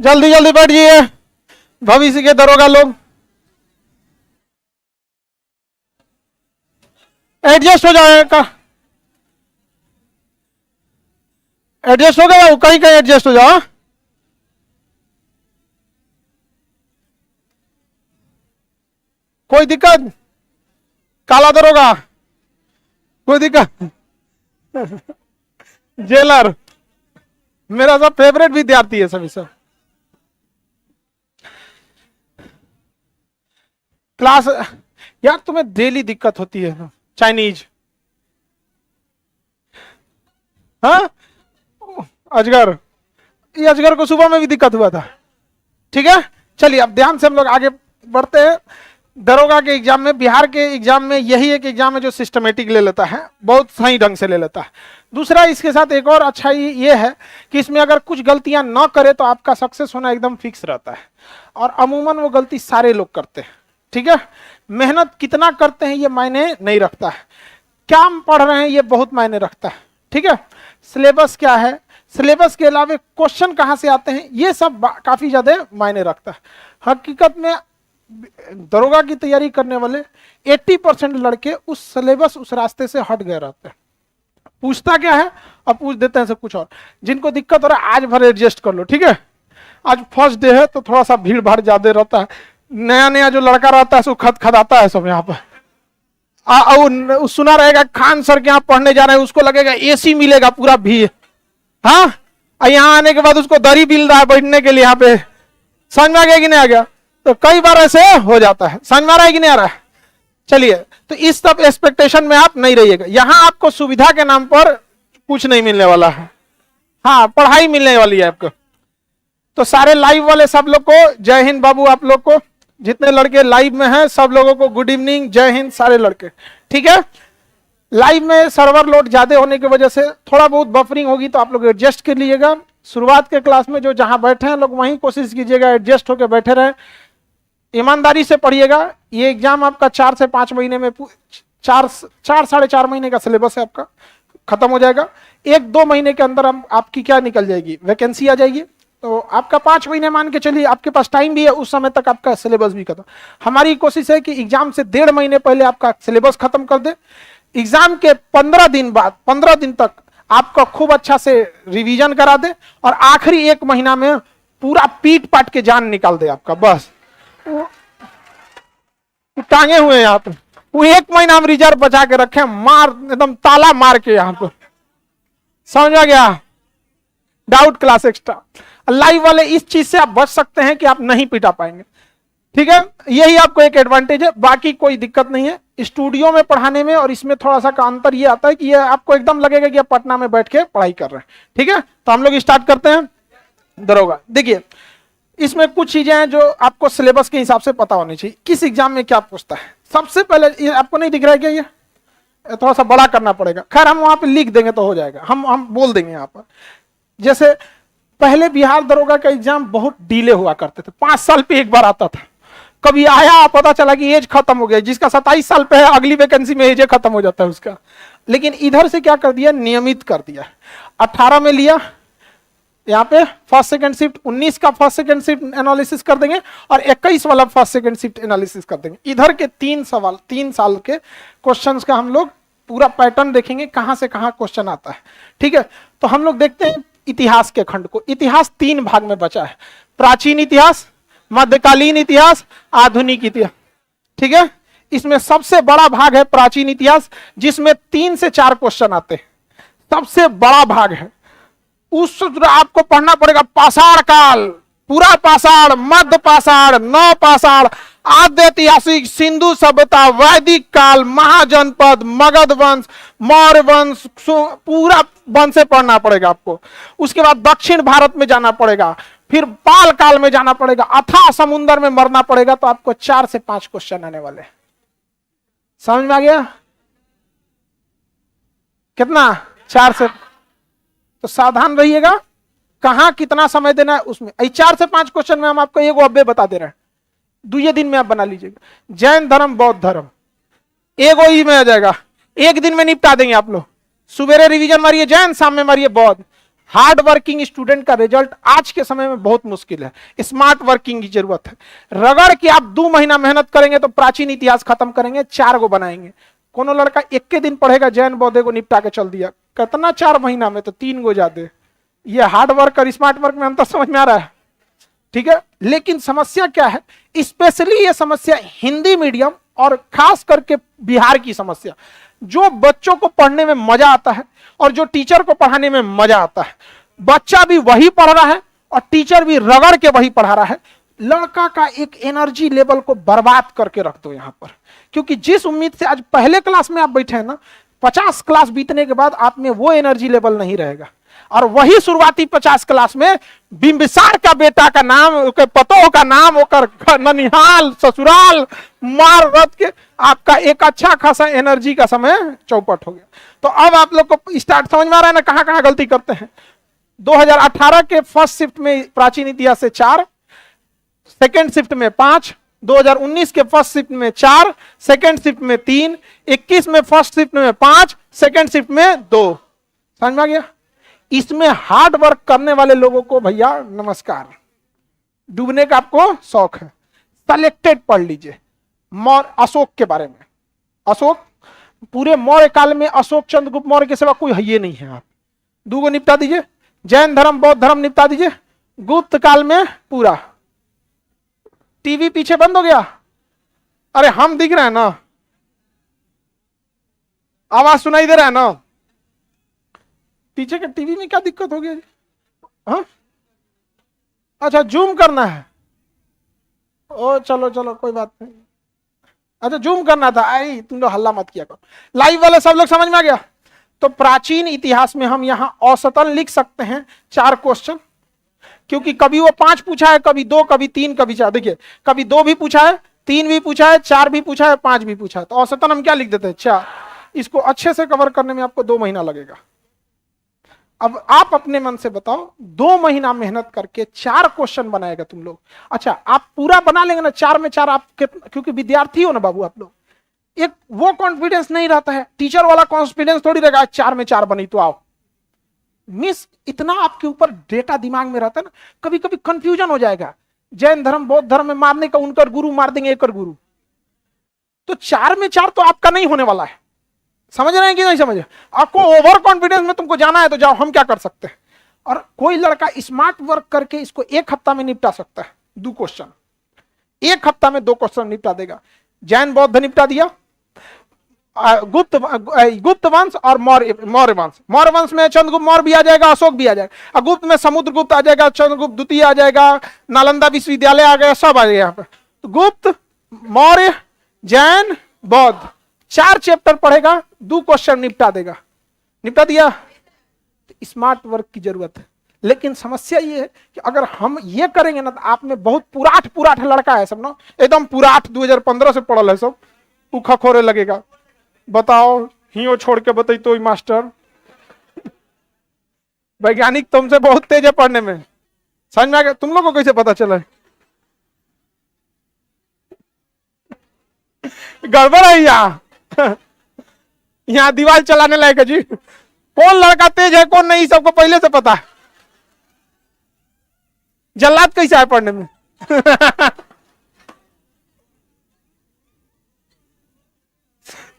जल्दी जल्दी बैठ जाइए भविष्य के दरोगा लोग। एडजस्ट हो जाएगा, एडजस्ट हो गया, कहीं कहीं एडजस्ट हो जाओ। कोई दिक्कत? काला दरोगा कोई दिक्कत? जेलर मेरा सब फेवरेट विद्यार्थी है सभी सब। क्लास यार तुम्हें डेली दिक्कत होती है चाइनीज। हाँ अजगर, ये अजगर को सुबह में भी दिक्कत हुआ था। ठीक है चलिए अब ध्यान से हम लोग आगे बढ़ते हैं। दरोगा के एग्जाम में, बिहार के एग्जाम में यही एक एग्जाम है जो सिस्टमेटिक ले लेता है, बहुत सही ढंग से ले लेता है। दूसरा इसके साथ एक और अच्छाई ये है कि इसमें अगर कुछ गलतियां ना करे तो आपका सक्सेस होना एकदम फिक्स रहता है, और अमूमन वो गलती सारे लोग करते हैं। ठीक है, मेहनत कितना करते हैं ये मायने नहीं रखता है, क्या हम पढ़ रहे हैं ये बहुत मायने रखता है। ठीक है, सिलेबस क्या है, सिलेबस के अलावा क्वेश्चन कहां से आते हैं, ये सब काफी ज्यादा मायने रखता है। हकीकत में दरोगा की तैयारी करने वाले 80% लड़के उस सिलेबस, उस रास्ते से हट गए रहते हैं। पूछता क्या है और पूछ देते हैं सब कुछ और। जिनको दिक्कत हो रहा है आज भर एडजस्ट कर लो। ठीक है, आज फर्स्ट डे है तो थोड़ा सा भीड़ भाड़ ज्यादा रहता है, नया नया जो लड़का रहता है सो खदाता है सब यहाँ पर। सुना रहेगा खान सर के यहाँ पढ़ने जा रहे हैं, उसको लगेगा एसी मिलेगा पूरा भी। हाँ, यहाँ आने के बाद उसको दरी मिल रहा है बैठने के लिए यहाँ पे। समझ में आ गया कि नहीं आ गया? तो कई बार ऐसे हो जाता है। समझ में आ रहा है कि नहीं आ रहा है? चलिए, तो इस सब एक्सपेक्टेशन में आप नहीं रहिएगा। यहां आपको सुविधा के नाम पर कुछ नहीं मिलने वाला है, हाँ पढ़ाई मिलने वाली है आपको। तो सारे लाइव वाले सब लोग को जय हिंद बाबू, आप लोग को जितने लड़के लाइव में हैं सब लोगों को गुड इवनिंग, जय हिंद सारे लड़के। ठीक है, लाइव में सर्वर लोड ज्यादा होने की वजह से थोड़ा बहुत बफरिंग होगी तो आप लोग एडजस्ट कर लीजिएगा। शुरुआत के क्लास में जो जहां बैठे हैं लोग वहीं कोशिश कीजिएगा एडजस्ट होकर बैठे रहें, ईमानदारी से पढ़िएगा। ये एग्जाम आपका 4 से 5 महीने में, 4 साढ़े 4 महीने का सिलेबस है आपका, खत्म हो जाएगा। 1-2 महीने के अंदर हम आपकी क्या निकल जाएगी, वैकेंसी आ जाएगी। तो आपका 5 महीने मान के चलिए, आपके पास टाइम भी है, उस समय तक आपका सिलेबस भी खत्म। हमारी कोशिश है कि एग्जाम से 1.5 महीने पहले आपका सिलेबस खत्म कर दे। एग्जाम के 15 दिन बाद, 15 दिन तक आपका खूब अच्छा से रिवीजन करा दे, और आखिरी 1 महीना में पूरा पीट पाट के जान निकाल दे आपका। बस टांगे हुए हैं यहाँ पे, वो 1 महीना हम रिजर्व बचा के रखे, मार एकदम ताला मार के यहाँ पे। समझ आ गया? डाउट क्लास एक्स्ट्रा लाइव वाले इस चीज से आप बच सकते हैं कि आप नहीं पिटा पाएंगे। ठीक है, यही आपको एक एडवांटेज है, बाकी कोई दिक्कत नहीं है। स्टूडियो में पढ़ाने में और इसमें थोड़ा सा का अंतर ये आता है कि ये आपको एकदम लगेगा कि आप पटना में बैठ के पढ़ाई कर रहे हैं। ठीक है, तो हम लोग स्टार्ट करते हैं दरोगा। देखिए, इसमें कुछ चीजें हैं जो आपको सिलेबस के हिसाब से पता होनी चाहिए, किस एग्जाम में क्या पूछता है। सबसे पहले ये आपको नहीं दिख रहा है क्या, ये थोड़ा सा बड़ा करना पड़ेगा, खैर हम वहां पे लिख देंगे तो हो जाएगा, हम बोल देंगे यहाँ पर। जैसे पहले बिहार दरोगा का एग्जाम बहुत डिले हुआ करते थे, 5 साल पे एक बार आता था। कभी आया पता चला कि एज खत्म हो गया, जिसका 27 साल पे है अगली वैकेंसी में एज खत्म हो जाता है उसका। लेकिन इधर से क्या कर दिया, नियमित कर दिया। 18 में लिया, यहाँ पे फर्स्ट सेकंड शिफ्ट, 19 का फर्स्ट सेकंड शिफ्ट एनालिसिस कर देंगे, और 21 वाला फर्स्ट सेकंड शिफ्ट एनालिसिस कर देंगे। इधर के 3 सवाल, 3 साल के क्वेश्चंस का हम लोग पूरा पैटर्न देखेंगे, कहां से कहां क्वेश्चन आता है। ठीक है, तो हम लोग देखते हैं इतिहास के खंड को। इतिहास 3 भाग में बचा है, प्राचीन इतिहास, मध्यकालीन इतिहास, आधुनिक इतिहास। ठीक है, इसमें सबसे बड़ा भाग है प्राचीन इतिहास, जिसमें 3 से 4 क्वेश्चन आते हैं, सबसे बड़ा भाग है। उस आपको पढ़ना पड़ेगा पाषाण काल, पूरा पाषाण, मध्य पाषाण, नव पाषाण, आद्य ऐतिहासिक, सिंधु सभ्यता, वैदिक काल, महाजनपद, मगध वंश, मौर्य वंश, पूरा वंश से पढ़ना पड़ेगा आपको। उसके बाद दक्षिण भारत में जाना पड़ेगा, फिर पाल काल में जाना पड़ेगा, अथाह समुद्र में मरना पड़ेगा। तो आपको 4 से 5 क्वेश्चन आने वाले। समझ में आ गया? कितना? 4 से। तो सावधान रहिएगा कहां कितना समय देना है उसमें। 4 से 5 क्वेश्चन में हम आपको एक अब्बे बता दे रहे हैं, 2 दिन में आप बना लीजिएगा। जैन धर्म, बौद्ध धर्म, एगो ही में आ जाएगा, 1 दिन में निपटा देंगे आप लोग। सुबेरे रिवीजन मारिए जैन, शाम में मारिए बौद्ध, हार्ड वर्किंग स्टूडेंट का रिजल्ट आज के समय में बहुत मुश्किल है, स्मार्ट वर्किंग की जरूरत है। रगड़ के आप 2 महीना मेहनत करेंगे तो प्राचीन इतिहास खत्म करेंगे, 4 गो बनाएंगे। कोनो लड़का 1 के दिन पढ़ेगा, जैन बौद्धे को निपटा के चल दिया, कितना 4 महीना में, तो 3 गो ज्यादा। ये हार्ड वर्क और स्मार्ट वर्क में अंतर समझ में आ रहा है, ठीक है। लेकिन समस्या क्या है, स्पेशली ये समस्या हिंदी मीडियम और खास करके बिहार की समस्या, जो बच्चों को पढ़ने में मजा आता है और जो टीचर को पढ़ाने में मजा आता है, बच्चा भी वही पढ़ रहा है और टीचर भी रगड़ के वही पढ़ा रहा है। लड़का का एक एनर्जी लेवल को बर्बाद करके रख दो यहां पर, क्योंकि जिस उम्मीद से आज पहले क्लास में आप बैठे हैं ना, 50 क्लास बीतने के बाद आप में वो एनर्जी लेवल नहीं रहेगा। और वही शुरुआती 50 क्लास में बिंबिसार का बेटा का नाम, पतोह का नाम, ननिहाल ससुराल मार रथ के आपका एक अच्छा खासा एनर्जी का समय चौपट हो गया। तो अब आप लोग को स्टार्ट समझ में आ रहा है ना, कहां कहां गलती करते हैं। 2018 के फर्स्ट शिफ्ट में प्राचीन इतिहास से 4, सेकेंड शिफ्ट में 5, 2019 के फर्स्ट शिफ्ट में 4, सेकेंड शिफ्ट में 3, 21 में फर्स्ट शिफ्ट में 5, सेकेंड शिफ्ट में 2। समझ में आ गया। इसमें हार्ड वर्क करने वाले लोगों को भैया नमस्कार, डूबने का आपको शौक है, सेलेक्टेड पढ़ लीजिए। अशोक के बारे में, अशोक पूरे मौर्य काल में अशोक चंद्रगुप्त मौर्य के सिवा कोई है ये नहीं है। आप 2 को निपटा दीजिए, जैन धर्म बौद्ध धर्म निपटा दीजिए। गुप्त काल में पूरा, टीवी पीछे बंद हो गया, अरे हम दिख रहे हैं ना, आवाज सुनाई दे रहा है ना, पीछे के टीवी में क्या दिक्कत हो गया जी? हाँ अच्छा जूम करना है, ओ चलो चलो कोई बात नहीं, अच्छा जूम करना था, आई तुम लोग हल्ला मत किया करो। लाइव वाले सब लोग समझ में आ गया। तो प्राचीन इतिहास में हम यहां औसतन लिख सकते हैं 4 क्वेश्चन, क्योंकि कभी वो 5 पूछा है, कभी 2, कभी 3, कभी 4। देखिए कभी 2 भी पूछा है, 3 भी पूछा है, 4 भी पूछा है, 5 भी पूछा है, तो औसतन हम क्या लिख देते हैं 4। इसको अच्छे से कवर करने में आपको 2 महीना लगेगा। अब आप अपने मन से बताओ, 2 महीना मेहनत करके 4 क्वेश्चन बनाएगा तुम लोग। अच्छा आप पूरा बना लेंगे ना 4 में 4, आप क्योंकि विद्यार्थी हो ना बाबू आप लोग, एक वो कॉन्फिडेंस नहीं रहता है, टीचर वाला कॉन्फिडेंस थोड़ी रहेगा 4 में 4 बनी तो आओ। मिस इतना आपके ऊपर डेटा दिमाग में रहता है ना, कभी कभी कंफ्यूजन हो जाएगा, जैन धर्म बौद्ध धर्म में मारने का उनका गुरु मार देंगे एक गुरु, तो 4 में 4 तो आपका नहीं होने वाला है। समझ रहे हैं कि नहीं समझ रहे? आपको ओवर कॉन्फिडेंस में तुमको जाना है तो जाओ, हम क्या कर सकते हैं। और कोई लड़का स्मार्ट वर्क करके इसको 1 हफ्ता में निपटा सकता है। 2 क्वेश्चन 1 हफ्ता में 2 क्वेश्चन निपटा देगा। जैन बौद्ध निपटा दिया, गुप्त वंश और मौर्य वंश। मौर्य वंश में चंद्रगुप्त मौर्य भी आ जाएगा, अशोक भी आ जाएगा, और गुप्त में समुद्रगुप्त आ जाएगा, चंद्रगुप्त द्वितीय आ जाएगा, नालंदा विश्वविद्यालय आ गया, सब आ जाएगा यहाँ पे। तो गुप्त, मौर्य, जैन, बौद्ध 4 चैप्टर पढ़ेगा, 2 क्वेश्चन निपटा देगा। निपटा दिया। तो स्मार्ट वर्क की जरूरत है, लेकिन समस्या ये है कि अगर हम ये करेंगे ना तो आप में बहुत पुराठ लड़का है सब ना, एकदम पुराठ 2015 से पढ़ल है सब, उखा खोरे लगेगा। बताओ हियो छोड़ के बताई तो मास्टर वैज्ञानिक तुमसे बहुत तेज है पढ़ने में। समझ में आ गया? तुम लोग को कैसे पता चला? गड़बड़ है यहाँ दीवार चलाने लायक है जी। कौन लड़का तेज है कौन नहीं सबको पहले से पता है। जल्लाद कैसा है पढ़ने में?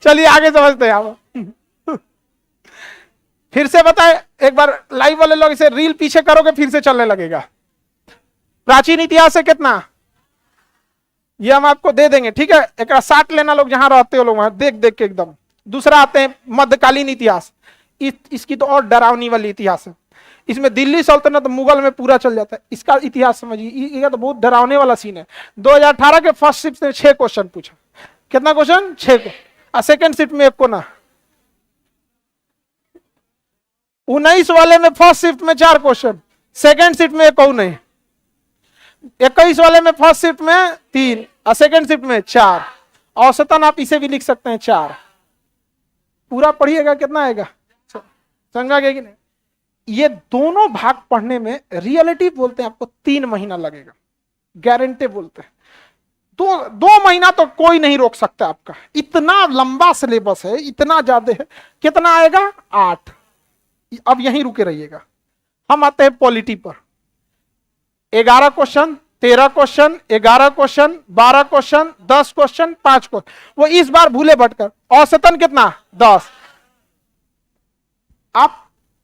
चलिए आगे समझते हैं आप। फिर से बताए एक बार, लाइव वाले लोग इसे रील पीछे करोगे फिर से चलने लगेगा। प्राचीन इतिहास से कितना ये हम आपको दे देंगे, ठीक है। एक 60 लेना लोग जहां रहते हो लोग वहां देख देख के एकदम। दूसरा आते हैं मध्यकालीन इतिहास। इसकी तो और डरावनी वाली इतिहास है। इसमें दिल्ली सल्तनत मुगल में पूरा चल जाता है। इसका इतिहास समझिए, ये तो बहुत डरावने वाला सीन है। 2018 के फर्स्ट शिफ्ट में 6 क्वेश्चन पूछा। कितना क्वेश्चन? 6 को। सेकेंड शिफ्ट में 1 को ना। 19 वाले में फर्स्ट शिफ्ट में 4 क्वेश्चन, सेकेंड शिफ्ट में 1 को नहीं। 21 वाले में फर्स्ट शिफ्ट में 3 और सेकेंड शिफ्ट में 4। औसतन आप इसे भी लिख सकते हैं 4। पूरा पढ़िएगा कितना आएगा? समझा गया कि नहीं? ये दोनों भाग पढ़ने में रियलिटी बोलते हैं आपको 3 महीना लगेगा, गारंटी बोलते हैं। 2 महीना तो कोई नहीं रोक सकता आपका। इतना लंबा सिलेबस है, इतना ज्यादा है। कितना आएगा? 8। अब यहीं रुके रहिएगा। हम आते हैं पॉलिटी पर। 11 question, 13 question, 11 question, 12 question, 10 question, 5 question, वो इस बार भूले भटकर औसतन कितना 10। आप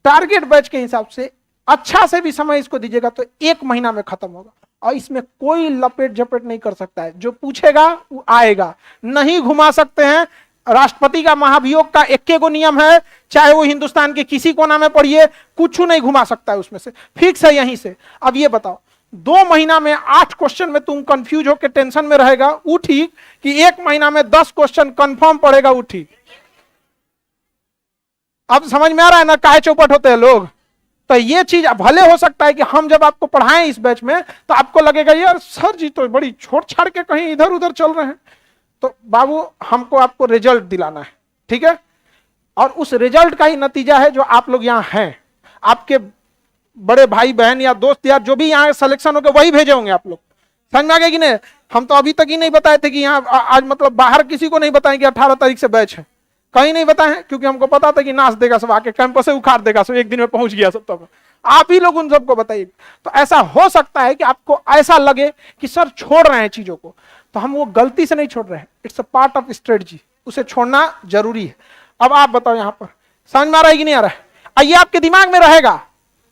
टारगेट बैच के हिसाब से अच्छा से भी समय इसको दीजिएगा तो 1 महीना में खत्म होगा, और इसमें कोई लपेट झपेट नहीं कर सकता है। जो पूछेगा वो आएगा, नहीं घुमा सकते हैं। राष्ट्रपति का महाभियोग का 21 नियम है, चाहे वो हिंदुस्तान के किसी कोना में पढ़िए, कुछ नहीं घुमा सकता है उसमें से, फिक्स है यहीं से। अब ये बताओ 2 महीना में 8 क्वेश्चन में तुम कंफ्यूज होकर टेंशन में रहेगा, वो ठीक, कि 1 महीना में 10 क्वेश्चन कंफर्म पड़ेगा, वो ठीक। अब समझ में आ रहा है ना काहे चौपट होते हैं लोग। तो ये चीज भले हो सकता है कि हम जब आपको पढ़ाएं इस बैच में तो आपको लगेगा यार सर जी तो बड़ी छोड़ छाड़ के कहीं इधर उधर चल रहे हैं। तो बाबू हमको आपको रिजल्ट दिलाना है, ठीक है। और उस रिजल्ट का ही नतीजा है जो आप लोग यहाँ हैं। आपके बड़े भाई बहन या दोस्त यार जो भी यहाँ सिलेक्शन होकर वही भेजे होंगे आप लोग, समझ में आ गया कि नहीं। हम तो अभी तक ही नहीं बताए थे कि यहाँ आज मतलब बाहर किसी को नहीं बताएं कि 18 तारीख से बैच है, कहीं नहीं बताए हैं, क्योंकि हमको पता था कि नाच देगा सब, आके कैंपस से उखाड़ देगा सब, एक दिन में पहुंच गया सब। तब आप ही लोग उन सबको बताइए। तो ऐसा हो सकता है कि आपको ऐसा लगे कि सर छोड़ रहे हैं चीजों को, तो हम वो गलती से नहीं छोड़ रहे हैं, it's a part of strategy, उसे छोड़ना जरूरी है। अब आप बताओ यहाँ पर समझ में आ रहा है कि नहीं आ रहा है। ये आपके दिमाग में रहेगा,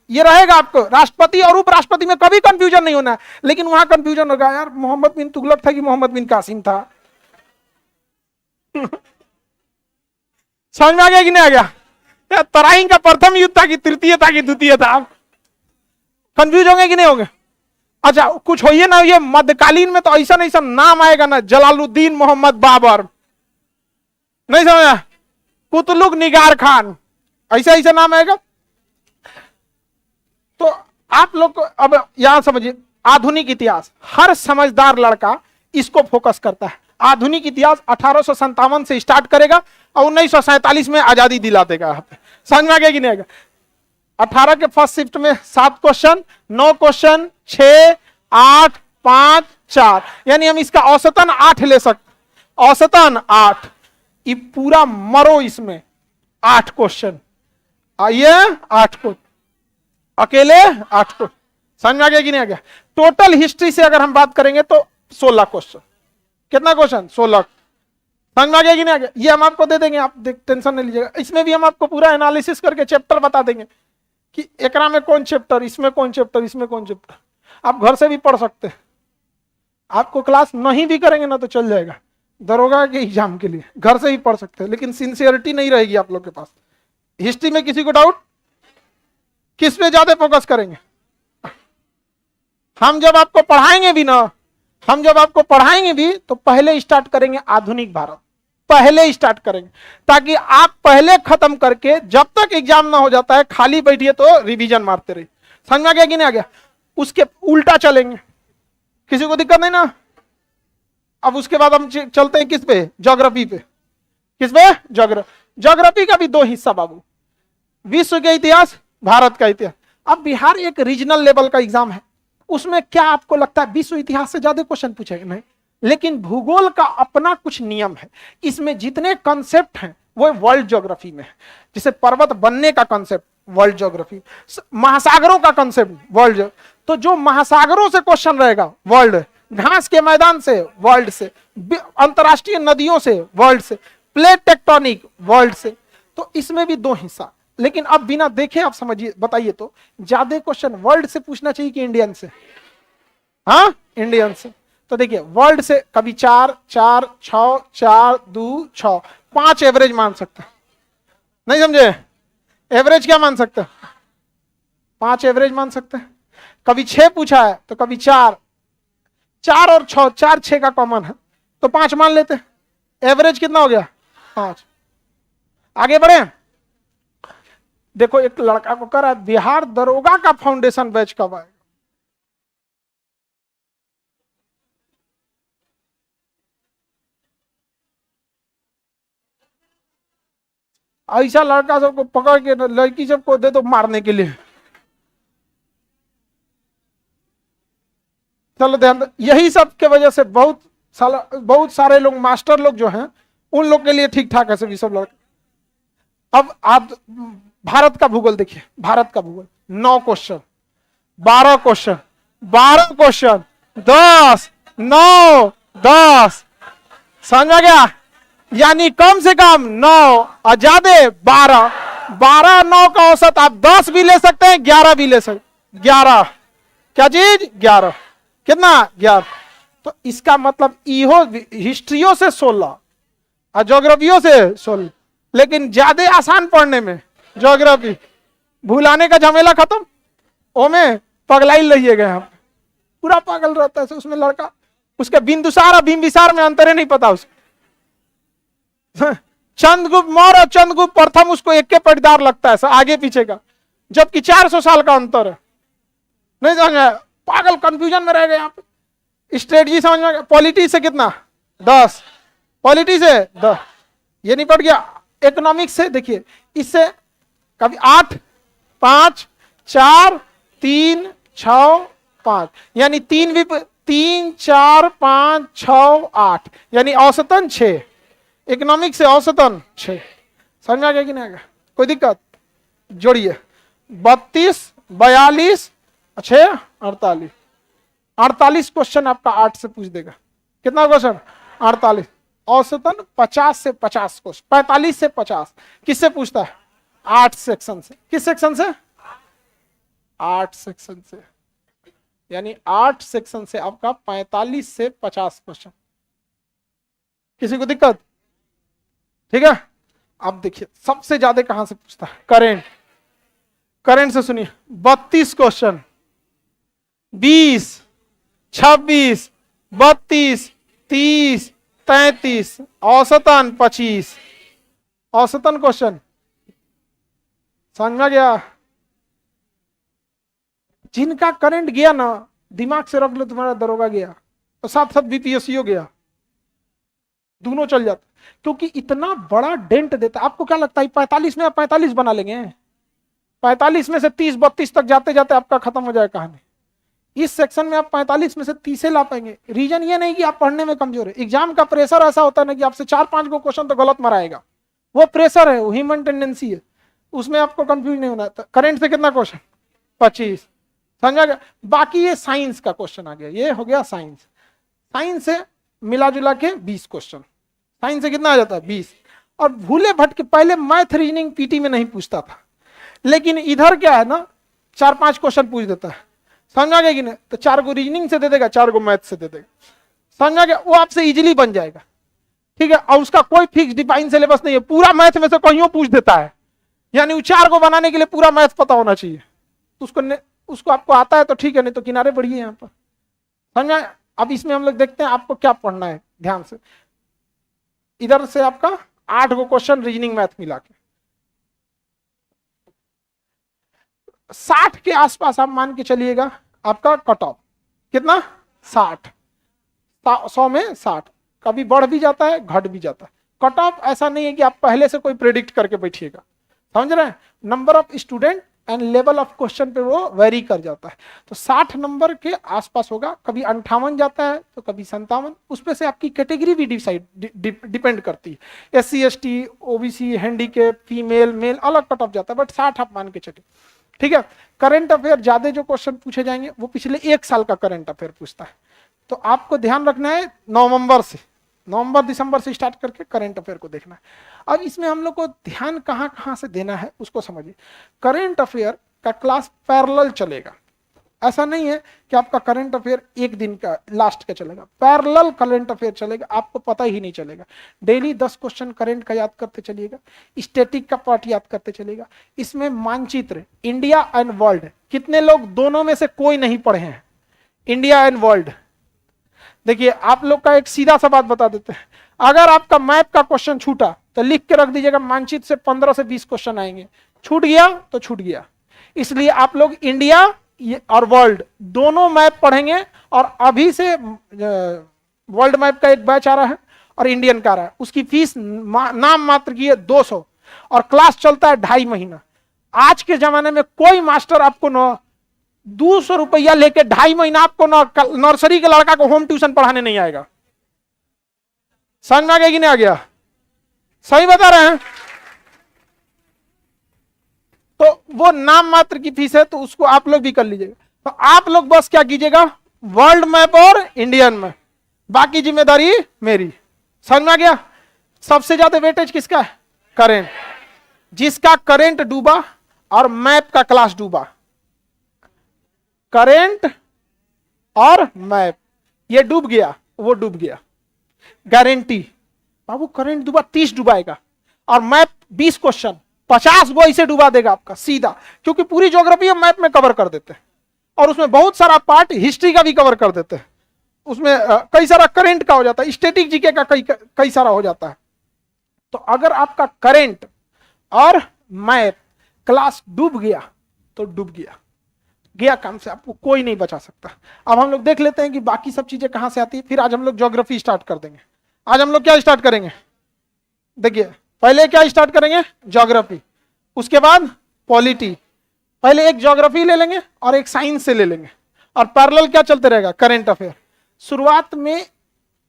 ये रहेगा आपको, राष्ट्रपति और उपराष्ट्रपति में कभी कंफ्यूजन नहीं होना है। लेकिन वहां कंफ्यूजन होगा यार मोहम्मद बिन तुगलक था कि मोहम्मद बिन कासिम था। समझ में आ गया कि नहीं आ गया। तराइन का प्रथम युद्ध था कि तृतीय था कि द्वितीय था, कंफ्यूज होंगे कि नहीं होंगे। अच्छा कुछ होइए ना, ये मध्यकालीन में तो ऐसा ऐसा नाम आएगा ना, जलालुद्दीन मोहम्मद बाबर, नहीं समझा, कुतलुक निगार खान, ऐसा ऐसा नाम आएगा। तो आप लोग को अब यहां समझिए, आधुनिक इतिहास हर समझदार लड़का इसको फोकस करता है। आधुनिक इतिहास 1857 से स्टार्ट करेगा और 1947 में आजादी दिला देगा। समझ में आ गया कि नहीं आएगा। 18 के फर्स्ट शिफ्ट में 7 क्वेश्चन, 9 क्वेश्चन, 6, 8, 5, 4, यानी हम इसका औसतन 8 ले सकते, औसतन 8। ये पूरा मरो इसमें 8 क्वेश्चन, आइए 8 को अकेले 8 को। समझ में आ गया कि नहीं आ गया। टोटल हिस्ट्री से अगर हम बात करेंगे तो 16 क्वेश्चन, कितना क्वेश्चन 16। समझ में आ गया कि नहीं आ गया। ये हम आपको दे देंगे, आप टेंशन नहीं लीजिएगा। इसमें भी हम आपको पूरा एनालिसिस करके चैप्टर बता देंगे कि एकरा में कौन चैप्टर, इसमें कौन चैप्टर, इसमें कौन चैप्टर। आप घर से भी पढ़ सकते हैं, आपको क्लास नहीं भी करेंगे ना तो चल जाएगा, दरोगा के एग्जाम के लिए घर से ही पढ़ सकते हैं, लेकिन सिंसियरिटी नहीं रहेगी आप लोग के पास। हिस्ट्री में किसी को डाउट, किस पे ज्यादा फोकस करेंगे। हम जब आपको पढ़ाएंगे भी ना, हम जब आपको पढ़ाएंगे भी तो पहले स्टार्ट करेंगे आधुनिक भारत, पहले स्टार्ट करेंगे, ताकि आप पहले खत्म करके जब तक एग्जाम ना हो जाता है खाली बैठिए तो रिवीजन मारते रहिए। समझ में आ गया कि नहीं आ गया। उसके उल्टा चलेंगे, किसी को दिक्कत नहीं ना। अब उसके बाद हम चलते हैं किस पे, ज्योग्राफी पे। किस पे, ज्योग्राफी का भी 2 हिस्सा बाबू, विश्व के इतिहास, भारत का इतिहास। अब बिहार एक रीजनल लेवल का एग्जाम है, उसमें क्या आपको लगता है विश्व इतिहास से ज्यादा क्वेश्चन पूछेगा? नहीं, लेकिन भूगोल का अपना कुछ नियम है। इसमें जितने कॉन्सेप्ट हैं वो वर्ल्ड ज्योग्राफी में है। जैसे पर्वत बनने का कॉन्सेप्ट वर्ल्ड ज्योग्राफी, महासागरों का कॉन्सेप्ट वर्ल्ड, तो जो महासागरों से क्वेश्चन रहेगा वर्ल्ड, घास के मैदान से वर्ल्ड से, अंतरराष्ट्रीय नदियों से वर्ल्ड से, प्लेट टेक्टोनिक वर्ल्ड से। तो इसमें भी 2 हिस्सा। लेकिन अब बिना देखे आप समझिए, बताइए तो ज्यादा क्वेश्चन वर्ल्ड से पूछना चाहिए कि इंडियन से? हाँ, इंडियन से। तो देखिए वर्ल्ड से कभी 4, 4, 6, 4, 2, 6, 5 एवरेज मान सकते हैं। नहीं समझे, एवरेज क्या मान सकते हैं? 5 एवरेज मान सकते हैं। कभी 6 पूछा है तो कभी 4, 4 और 6, 4 6 का कॉमन है तो 5 मान लेते हैं। एवरेज कितना हो गया? 5। आगे बढ़े। देखो एक लड़का को कह रहा है बिहार दरोगा का फाउंडेशन बैच कब आएगा? ऐसा लड़का सबको पकड़ के लड़की सबको दे दो मारने के लिए। चलो ध्यान, यही सब के वजह से बहुत सारे लोग मास्टर लोग जो हैं उन लोग के लिए ठीक ठाक है सभी सब लड़के। अब आप भारत का भूगोल देखिए, भारत का भूगोल 9 क्वेश्चन, 12 क्वेश्चन, 12 क्वेश्चन, 10, 9, 10, समझ में गया? यानी कम से कम 9 और ज्यादा 12, 12 9 का औसत आप 10 भी ले सकते हैं, 11 भी ले सकते, 11 क्या चीज 11, कितना 11। तो इसका मतलब इहो हिस्ट्रियों से 16 और ज्योग्राफियों से 16, लेकिन ज्यादा आसान पढ़ने में ज्योग्राफी, भूलाने का झमेला खत्म, ओमे पगलाई रहिएगा, यहाँ पूरा पागल रहता है उसमें लड़का, उसके बिंदुसार और बिंबिसार में अंतर नहीं पता उसको। चंद्रगुप्त मौर्य और चंद्रगुप्त प्रथम उसको एक के पटदार लगता है आगे पीछे का, जबकि 400 साल का अंतर है। नहीं समझ में, पागल कंफ्यूजन में रह गए यहाँ पे। स्ट्रेटजी समझ में, पॉलिटी से कितना 10, पॉलिटी से 10, ये नहीं पड़ गया। इकोनॉमिक्स से देखिए, इससे कभी 8, 5, 4, 3, 6, 5, यानी 3 3, 4, 5, 6, 8, यानी औसतन 6। इकोनॉमिक्स से औसतन 6। समझ में आ गया कि नहीं आ गया? कोई दिक्कत? जोड़िए 32, 42, 6, 48, 48 क्वेश्चन आपका 8 से पूछ देगा। कितना क्वेश्चन? 48। औसतन 50 से 50 क्वेश्चन, 45 से 50 किससे पूछता है? 8 सेक्शन से। किस सेक्शन से? 8 सेक्शन से, यानी 8 सेक्शन से आपका 45 से 50 क्वेश्चन। किसी को दिक्कत? ठीक है। अब देखिए सबसे ज्यादा कहां से पूछता है? करंट। करंट से सुनिए 32 क्वेश्चन, 20, 26, 32, 30, 33, औसतन 25। औसतन क्वेश्चन समझ में गया? जिनका करंट गया ना, दिमाग से रख लो, तुम्हारा दरोगा गया और साथ साथ बीपीएससी गया, दोनों चल जाते, क्योंकि इतना बड़ा डेंट देता है। आपको क्या लगता है 45 में आप 45 बना लेंगे? 45 में से 30 32 तक जाते जाते आपका खत्म हो जाए कहानी। इस सेक्शन में आप 45 में से 30 ला पाएंगे। रीजन ये नहीं कि आप पढ़ने में कमजोर है, एग्जाम का प्रेशर ऐसा होता है ना कि आपसे 4-5 को क्वेश्चन तो गलत मराएगा, वो प्रेशर है, वो ह्यूमन टेंडेंसी है, उसमें आपको कंफ्यूज नहीं होना। करंट से कितना क्वेश्चन? 25। समझा गया? बाकी ये साइंस का क्वेश्चन आ गया, ये हो गया साइंस। साइंस से मिला जुला के 20 क्वेश्चन। साइंस से कितना आ जाता है? 20। और भूले भटके पहले मैथ रीजनिंग पीटी में नहीं पूछता था, लेकिन इधर क्या है ना, 4-5 क्वेश्चन पूछ देता है। समझा गया कि नहीं? तो 4 को रीजनिंग से दे देगा, 4 को मैथ से दे देगा। समझा गया? वो आपसे इजीली बन जाएगा। ठीक है। और उसका कोई फिक्स डिफाइन सिलेबस नहीं है, पूरा मैथ में से कहीं पूछ देता है, यानी वो 4 को बनाने के लिए पूरा मैथ पता होना चाहिए। तो उसको आपको आता है तो ठीक है, नहीं तो किनारे बढ़िए यहाँ पर। समझा? अब इसमें हम लोग देखते हैं आपको क्या पढ़ना है ध्यान से। इधर से आपका 8 को क्वेश्चन रीजनिंग मैथ मिला के 60 के आसपास आप मान के चलिएगा आपका कट ऑफ। कितना? 60। 100 में 60। कभी बढ़ भी जाता है, घट भी जाता है। कट ऑफ ऐसा नहीं है कि आप पहले से कोई प्रेडिक्ट करके बैठिएगा, समझ रहे हैं? Number of student and level of question पे वो वेरी कर जाता है। तो 60 नंबर के आसपास होगा, कभी 58 जाता है तो कभी 57। उसपे से आपकी कैटेगरी भी डिपेंड करती है। SC ST OBC handicap female male अलग कट ऑफ जाता है, बट 60 आप मान के चलिए। ठीक है। करंट अफेयर ज्यादा जो क्वेश्चन पूछे जाएंगे वो पिछले 1 साल का करंट अफेयर पूछता है। तो आपको ध्यान रखना है नवंबर दिसंबर से स्टार्ट करके करंट अफेयर को देखना है। अब इसमें हम लोग को ध्यान कहां कहां से देना है उसको समझिए। करंट अफेयर का क्लास पैरेलल चलेगा, ऐसा नहीं है कि आपका करंट अफेयर एक दिन का लास्ट का चलेगा, पैरेलल करंट अफेयर चलेगा, आपको पता ही नहीं चलेगा। डेली 10 क्वेश्चन करंट का याद करते चलिएगा, स्टैटिक का पार्ट याद करते चलिएगा। इसमें मानचित्र इंडिया एंड वर्ल्ड, कितने लोग दोनों में से कोई नहीं पढ़े हैं? इंडिया एंड वर्ल्ड देखिए, आप लोग का एक सीधा सा बात बता देते हैं, अगर आपका मैप का क्वेश्चन छूटा तो लिख के रख दीजिएगा, मानचित्र से 15 से 20 क्वेश्चन आएंगे। छूट गया तो छूट गया। इसलिए आप लोग इंडिया और वर्ल्ड दोनों मैप पढ़ेंगे। और अभी से वर्ल्ड मैप का एक बैच आ रहा है और इंडियन का आ रहा है, उसकी फीस नाम मात्र की है 200 और क्लास चलता है 2.5 महीना। आज के जमाने में कोई मास्टर आपको 200 रुपया लेके 2.5 महीना आपको नर्सरी के लड़का को होम ट्यूशन पढ़ाने नहीं आएगा। समझ में आ गया कि नहीं आ गया? सही बता रहे हैं? तो वो नाम मात्र की फीस है, तो उसको आप लोग भी कर लीजिएगा। तो आप लोग बस क्या कीजिएगा, वर्ल्ड मैप और इंडियन मैप, बाकी जिम्मेदारी मेरी। समझ में आ गया? सबसे ज्यादा वेटेज किसका है? करेंट। जिसका करेंट डूबा और मैप का क्लास डूबा, करेंट और मैप ये डूब गया, वो डूब गया, गारंटी। बाबू करेंट डूबा 30 डुबाएगा और मैप 20 क्वेश्चन 50 वो इसे डुबा देगा आपका सीधा, क्योंकि पूरी ज्योग्राफी हम मैप में कवर कर देते हैं और उसमें बहुत सारा पार्ट हिस्ट्री का भी कवर कर देते हैं। उसमें कई सारा करंट का हो जाता है, स्टैटिक जीके का कई सारा हो जाता है। तो अगर आपका करंट और मैप क्लास डूब गया तो डूब गया, गया काम से, आपको कोई नहीं बचा सकता। अब हम लोग देख लेते हैं कि बाकी सब चीजें कहां से आती है। फिर आज हम लोग ज्योग्राफी स्टार्ट कर देंगे। आज हम लोग क्या स्टार्ट करेंगे, देखिए पहले क्या स्टार्ट करेंगे, ज्योग्राफी, उसके बाद पॉलिटी। पहले एक ज्योग्राफी ले लेंगे और एक साइंस से ले लेंगे, और पैरेलल क्या चलते रहेगा, करंट अफेयर। शुरुआत में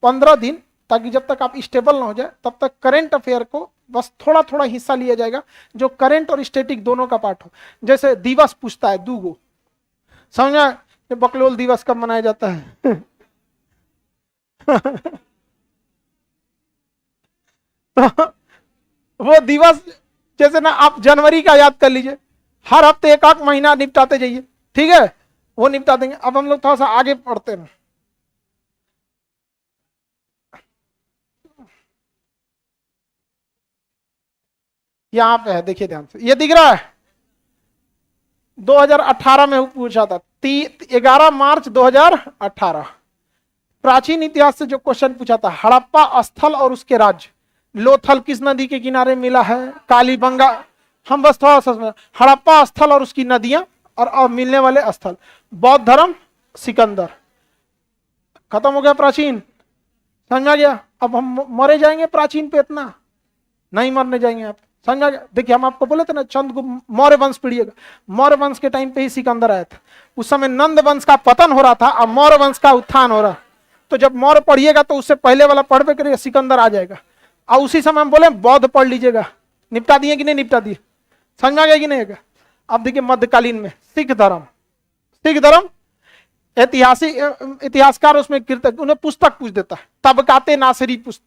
15 दिन, ताकि जब तक आप स्टेबल ना हो जाए तब तक करंट अफेयर को बस थोड़ा थोड़ा हिस्सा लिया जाएगा, जो करंट और स्टैटिक दोनों का पार्ट हो। जैसे दिवस पूछता है दूगो, समझा, बकलोल दिवस कब मनाया जाता है तो वो दिवस, जैसे ना आप जनवरी का याद कर लीजिए, हर हफ्ते एक आध महीना निपटाते जाइए, ठीक है, वो निपटा देंगे। अब हम लोग थोड़ा सा आगे पढ़ते हैं। यहां पे है, देखिए ध्यान से, ये दिख रहा है 2018 में पूछा था, 11 मार्च 2018। प्राचीन इतिहास से जो क्वेश्चन पूछा था, हड़प्पा स्थल और उसके राज्य। लोथल किस नदी के किनारे मिला है, कालीबंगा। हम बस थोड़ा सा, हड़प्पा स्थल और उसकी नदियां और मिलने वाले स्थल। बौद्ध धर्म, सिकंदर। खत्म हो गया प्राचीन, समझ में आ गया? अब हम मरे जाएंगे प्राचीन पे, इतना नहीं मरने जाएंगे आप, समझ में आ गया? देखिए हम आपको बोले थे ना, चंद्रगुप्त मौर्य वंश पढ़िएगा, मौर्य वंश के टाइम पे ही सिकंदर आया था। उस समय नंद वंश का पतन हो रहा था और मौर्य वंश का उत्थान हो रहा। तो जब मौर्य पढ़िएगा तो उससे पहले वाला पढ़ पे करिएगा, सिकंदर आ जाएगा। और उसी समय हम बोले बौद्ध पढ़ लीजिएगा। निपटा दिए कि नहीं निपटा दिए, समझ में आ गया कि नहीं? अब देखिए मध्यकालीन में सिख धर्म, सिख धर्म ऐतिहासिक इतिहासकार उसमें कीर्तक उन्हें पुस्तक पूछ देता है, तबकाते नासिरी पुस्तक,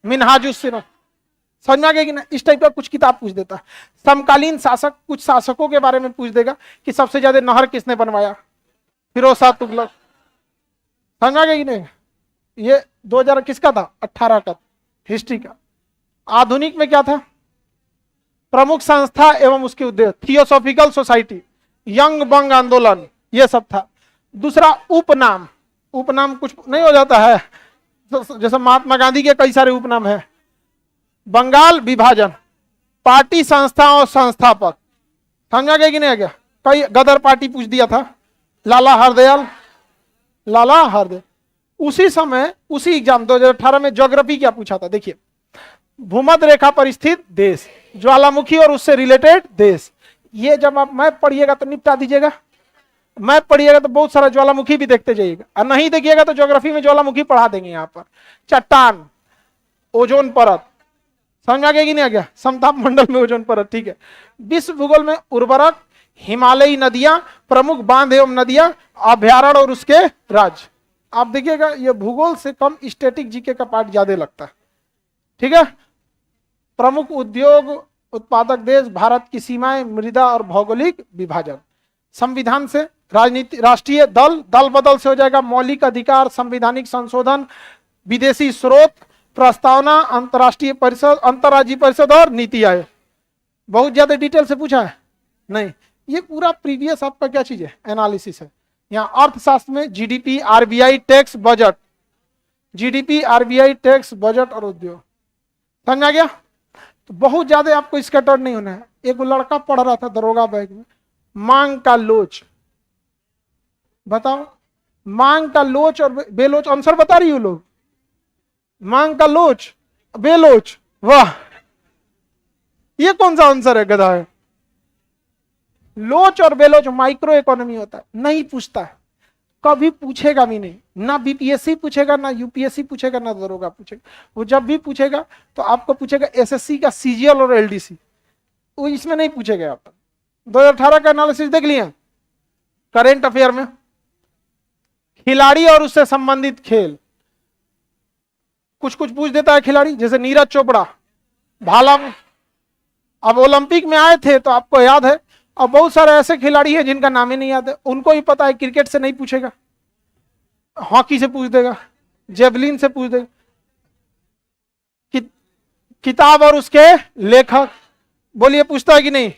मिनहाजुस सिरा, समझ में आ गया कि ना? इस टाइप का कुछ किताब पूछ देता है। समकालीन शासक, कुछ शासकों के बारे में पूछ देगा कि सबसे ज्यादा नहर किसने बनवाया, फिरोज शाह तुगलक, समझ में आ गया कि नहीं? ये 2000 किसका था, 18 का, हिस्ट्री का। आधुनिक में क्या था, प्रमुख संस्था एवं उसके उद्देश्य, थियोसॉफिकल सोसाइटी, यंग बंग आंदोलन, ये सब था। दूसरा उपनाम, उपनाम कुछ नहीं हो जाता है, जैसे महात्मा गांधी के कई सारे उपनाम है। बंगाल विभाजन, पार्टी संस्था और संस्थापक, समझा गया कि नहीं आ गया? कई गदर पार्टी पूछ दिया था, लाला हरदयाल, लाला हरदयाल। उसी समय उसी एग्जाम 2018 में ज्योग्राफी क्या पूछा था, देखिए, भूमध्य रेखा पर स्थित देश, ज्वालामुखी और उससे रिलेटेड देश। ये जब आप मैप पढ़िएगा तो निपटा दीजिएगा, मैप पढ़िएगा तो बहुत सारा ज्वालामुखी भी देखते जाइएगा, और नहीं देखिएगा तो ज्योग्राफी में ज्वालामुखी पढ़ा देंगे। यहाँ पर चट्टान, ओजोन परत, समझ आ गया कि नहीं आ गया? समताप मंडल में ओजोन परत, ठीक है। विश्व भूगोल में उर्वरक, हिमालयी नदियां, प्रमुख बांध एवं नदियां, अभ्यारण्य और उसके राज्य। आप देखिएगा ये भूगोल से कम स्टैटिक जीके का पार्ट ज्यादा लगता है, ठीक है। प्रमुख उद्योग उत्पादक देश, भारत की सीमाएं, मृदा और भौगोलिक विभाजन। संविधान से, राजनीति, राष्ट्रीय दल, दल बदल से हो जाएगा, मौलिक अधिकार, संवैधानिक संशोधन, विदेशी स्रोत, प्रस्तावना, अंतरराष्ट्रीय परिषद, अंतरराज्यीय परिषद और नीति आयोग। बहुत ज्यादा डिटेल से पूछा है नहीं, ये पूरा प्रीवियस आपका क्या चीज है, एनालिसिस है। यहाँ अर्थशास्त्र में GDP, RBI, tax, budget, GDP, RBI, tax, budget और उद्योग, समझ आ गया? तो बहुत ज्यादा आपको स्कैटर्ड नहीं होना है। एक लड़का पढ़ रहा था दरोगा बैग में, मांग का लोच, बताओ, मांग का लोच और बेलोच, आंसर बता रही हो लोग? मांग का लोच, बेलोच, वाह, ये कौन सा आंसर है, गधा है। लोच और बेलोच माइक्रो इकोनॉमी होता है, नहीं पूछता है, कभी पूछेगा भी नहीं, ना बीपीएससी पूछेगा, ना यूपीएससी पूछेगा, ना दरोगा पूछेगा। वो जब भी पूछेगा तो आपको पूछेगा एसएससी का सीजीएल और एलडीसी, वो इसमें नहीं पूछेगा। आप 2018 का एनालिसिस देख लिया। करेंट अफेयर में खिलाड़ी और उससे संबंधित खेल, कुछ कुछ पूछ देता है खिलाड़ी, जैसे नीरज चोपड़ा भाला, अब ओलंपिक में आए थे तो आपको याद है, और बहुत सारे ऐसे खिलाड़ी हैं जिनका नाम ही नहीं याद है, उनको ही पता है। क्रिकेट से नहीं पूछेगा, हॉकी से पूछ देगा, जेवलिन से पूछ देगा। किताब और उसके लेखक, बोलिए पूछता है कि नहीं।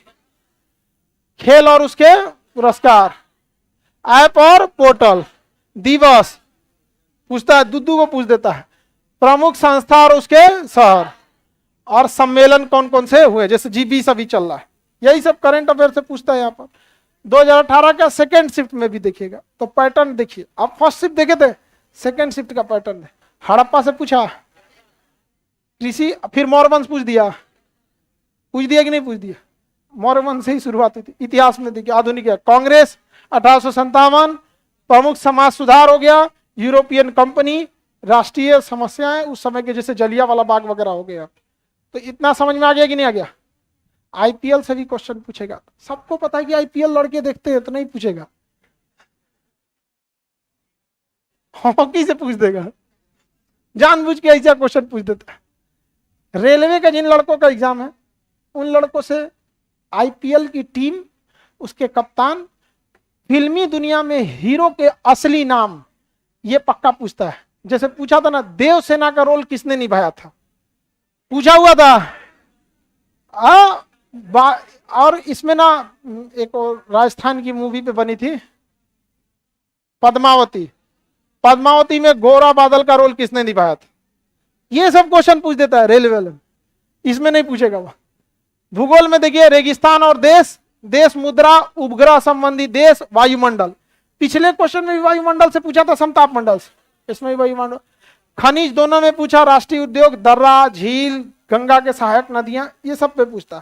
खेल और उसके पुरस्कार, ऐप और पोर्टल, दिवस पूछता है, दुद्दू को पूछ देता है। प्रमुख संस्था और उसके शहर, और सम्मेलन कौन कौन से हुए, जैसे G20 अभी चल रहा है, यही सब करंट अफेयर से पूछता है। यहाँ पर 2018 का सेकेंड शिफ्ट में भी देखिएगा तो पैटर्न देखिए। आप फर्स्ट शिफ्ट देखे थे, सेकेंड शिफ्ट का पैटर्न है। हड़प्पा से पूछा, कृषि, फिर मौर्यवंश पूछ दिया कि नहीं पूछ दिया। मौर्यवंश से ही शुरुआत हुई थी। इतिहास में देखिए, आधुनिक कांग्रेस 1857, प्रमुख समाज सुधार हो गया, यूरोपियन कंपनी, राष्ट्रीय समस्याएं उस समय के जैसे जलियांवाला बाग वगैरह हो गया। तो इतना समझ में आ गया कि नहीं आ गया। आईपीएल से भी क्वेश्चन पूछेगा, सबको पता है कि आईपीएल लड़के देखते हैं तो नहीं पूछेगा। हॉकी से पूछ देगा, जानबूझ के ऐसा क्वेश्चन पूछ देता है। रेलवे का जिन लड़कों का एग्जाम है उन लड़कों से आईपीएल की टीम, उसके कप्तान, फिल्मी दुनिया में हीरो के असली नाम, ये पक्का पूछता है। जैसे पूछा था ना, देवसेना का रोल किसने निभाया था, पूछा हुआ था। और इसमें ना एक और राजस्थान की मूवी पे बनी थी पद्मावती, पद्मावती में गोरा बादल का रोल किसने निभाया था। ये सब क्वेश्चन पूछ देता है रेलवे में, इसमें नहीं पूछेगा वह। भूगोल में देखिए, रेगिस्तान और देश, देश मुद्रा, उपग्रह संबंधी देश, वायुमंडल। पिछले क्वेश्चन में भी वायुमंडल से पूछा था, समताप मंडल से, इसमें भी वायुमंडल। खनिज दोनों में पूछा, राष्ट्रीय उद्योग, दर्रा, झील, गंगा के सहायक नदियां, ये सब पे पूछता।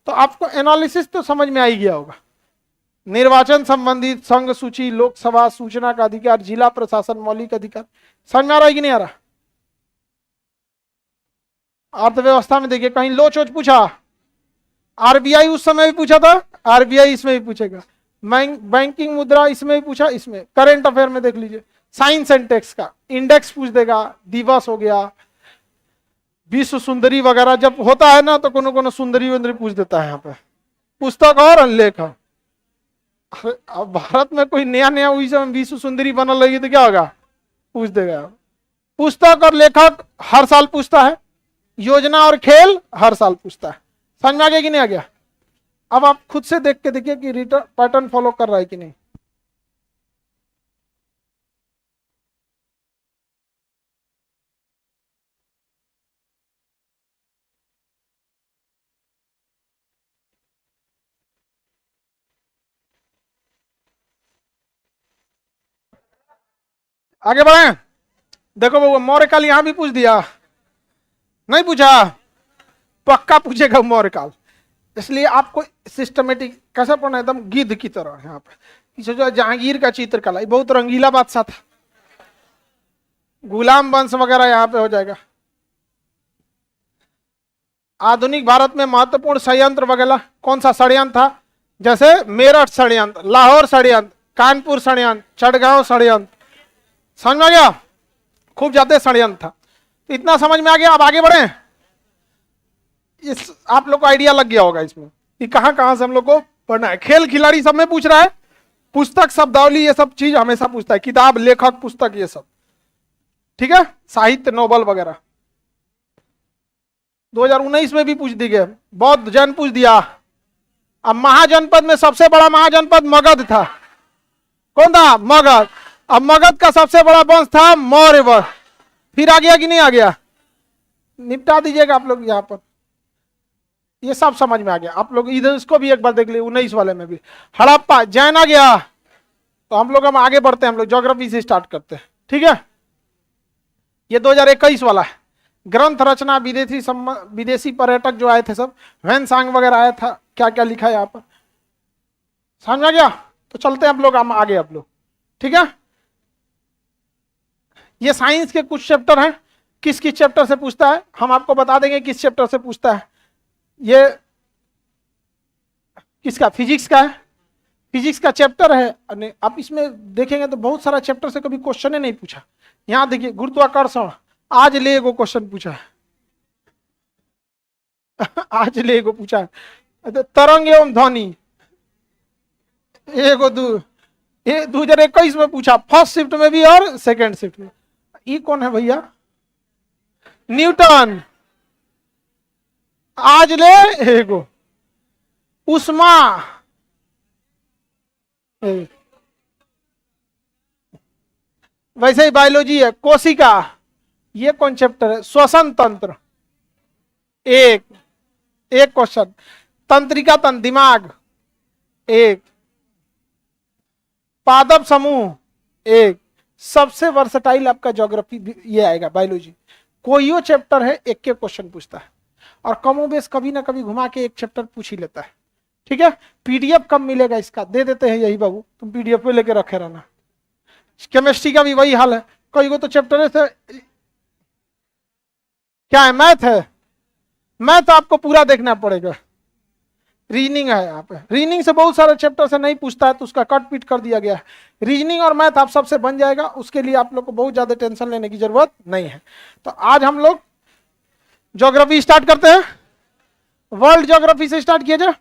तो आपको एनालिसिस तो समझ में आ ही गया होगा। निर्वाचन संबंधित, संघ सूची, लोकसभा, सूचना का अधिकार, जिला प्रशासन, मौलिक अधिकार, समझ में आ रहा है कि नहीं आ रहा। अर्थव्यवस्था में देखिए, कहीं लो चोच पूछा, आरबीआई उस समय भी पूछा था, आरबीआई इसमें भी पूछेगा। बैंकिंग मुद्रा इसमें भी पूछा, इसमें। करंट अफेयर में देख लीजिए, साइंस एंड टेक्स का इंडेक्स पूछ देगा, दिवस हो गया, विश्व सुंदरी वगैरह जब होता है ना तो कोनो कोनो सुंदरी वंदरी पूछ देता है यहाँ पे। पुस्तक और लेख, अब भारत में कोई नया नया हुई समय विश्व सुंदरी बनल लगी तो क्या होगा, पूछ देगा। पुस्तक और लेखक हर साल पूछता है, योजना और खेल हर साल पूछता है। समझ में आ गया कि नहीं आ गया। अब आप खुद से देख के देखिए कि रिटर्न पैटर्न फॉलो कर रहा है कि नहीं। आगे बढ़े, देखो वो मौर्यकाल यहां भी पूछ दिया, नहीं पूछा, पक्का पूछेगा मौर्यकाल। इसलिए आपको सिस्टमेटिक कैसा पढ़ना, एकदम गिद्ध की तरह। यहाँ पे जो जहांगीर का चित्रकला, बहुत रंगीला बादशाह था, गुलाम वंश वगैरह यहाँ पे हो जाएगा। आधुनिक भारत में महत्वपूर्ण षड्यंत्र वगैरह, कौन सा षड्यंत्र था, जैसे मेरठ षड्यंत्र, लाहौर षड्यंत्र, कानपुर षड्यंत्र, चटगांव षड्यंत्र। समझ में आ गया, खूब ज्यादा षड्यंत्र था। तो इतना समझ में आ गया। अब आगे बढ़े, इस आप लोग को आइडिया लग गया होगा इसमें कि कहां कहां से हम लोग को पढ़ना है। खेल खिलाड़ी सब में पूछ रहा है, पुस्तक शब्दावली ये सब चीज हमेशा पूछता है, किताब, लेखक, पुस्तक, ये सब ठीक है, साहित्य, नोबल वगैरह। 2019 में भी पूछ दी गया, बौद्ध जैन पूछ दिया। अब महाजनपद में सबसे बड़ा महाजनपद मगध था, कौन था, मगध। अब मगध का सबसे बड़ा वंश था मौर्य वंश। फिर आ गया कि नहीं आ गया, निपटा दीजिएगा आप लोग यहाँ पर। ये सब समझ में आ गया। आप लोग इधर इसको भी एक बार देख लीजिए, 19 वाले में भी हड़प्पा जैन आ गया। तो हम लोग आगे बढ़ते हैं, हम लोग ज्योग्राफी से स्टार्ट करते हैं, ठीक है। ये 2021 वाला है। ग्रंथ रचना, विदेशी पर्यटक जो आए थे सब, वैनसांग वगैरह आया था, क्या क्या लिखा है यहाँ पर, समझ में आ गया। तो चलते हैं हम लोग आगे, आप लोग ठीक है। ये साइंस के कुछ चैप्टर हैं, किस किस चैप्टर से पूछता है हम आपको बता देंगे, किस चैप्टर से पूछता है। ये किसका? फिजिक्स का है। फिजिक्स का चैप्टर है। आप इसमें देखेंगे तो बहुत सारा चैप्टर से कभी क्वेश्चन ही नहीं पूछा। यहां देखिए गुरुत्वाकर्षण, आज ले एगो क्वेश्चन पूछा है आज ले एगो पूछा है। तरंग एवं ध्वनि एगो 2021 में पूछा, फर्स्ट शिफ्ट में भी और सेकेंड शिफ्ट में। ये कौन है भैया? न्यूटन। आज ले एगो उष्मा, वैसे ही बायोलॉजी है। कोशिका, ये कौन चैप्टर है? श्वसन तंत्र, एक क्वेश्चन। तंत्रिका तंत्र, दिमाग, एक। पादप समूह, एक। सबसे वर्सटाइल आपका ज्योग्राफी ये आएगा, बायोलॉजी। कोई चैप्टर है एक के क्वेश्चन पूछता है, और कमोबेश कभी ना कभी घुमा के एक चैप्टर पूछ ही लेता है। ठीक है, पीडीएफ कब मिलेगा इसका? दे देते हैं यही बाबू, तुम पीडीएफ पे लेके रखे रहना। केमिस्ट्री का भी वही हाल है, कई को तो चैप्टर से क्या है, मैथ है। मैथ आपको पूरा देखना पड़ेगा। रीजनिंग है यहाँ पे, रीजनिंग से बहुत सारे चैप्टर से नहीं पूछता है तो उसका कट पीट कर दिया गया है। रीजनिंग और मैथ आप सबसे बन जाएगा, उसके लिए आप लोग को बहुत ज्यादा टेंशन लेने की जरूरत नहीं है। तो आज हम लोग ज्योग्राफी स्टार्ट करते हैं। वर्ल्ड ज्योग्राफी से स्टार्ट किया जाए।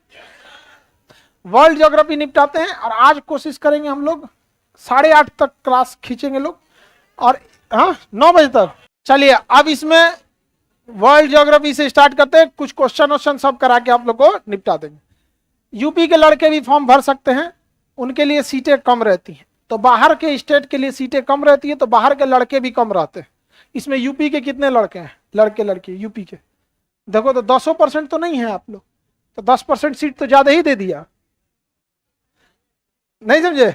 वर्ल्ड ज्योग्राफी निपटाते हैं, और आज कोशिश करेंगे हम लोग 8:30 तक क्लास खींचेंगे लोग, और हाँ 9 बजे तक। चलिए अब इसमें वर्ल्ड ज्योग्राफी से स्टार्ट करते हैं। कुछ क्वेश्चन सब करा के आप लोग को निपटा देंगे। यूपी के लड़के भी फॉर्म भर सकते हैं, उनके लिए सीटें कम रहती हैं। तो बाहर के स्टेट के लिए सीटें कम रहती है, तो बाहर के लड़के भी कम रहते हैं। इसमें यूपी के कितने लड़के हैं? लड़के लड़के यूपी के देखो तो 10% तो नहीं है आप लोग, तो 10% सीट तो ज्यादा ही दे दिया, नहीं समझे?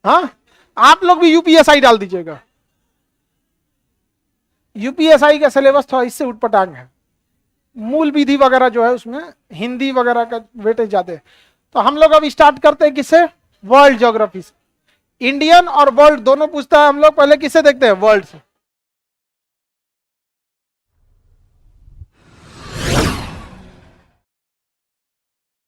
हाँ, आप लोग भी यूपीएसआई डाल दीजिएगा। यूपीएसआई का सिलेबस थोड़ा इससे उठपटांग है, मूल विधि वगैरह जो है उसमें हिंदी वगैरह का वेटेज ज्यादा है। तो हम लोग अब स्टार्ट करते हैं किससे? वर्ल्ड ज्योग्राफी से। इंडियन और वर्ल्ड दोनों पूछता है, हम लोग पहले किससे देखते हैं? वर्ल्ड से।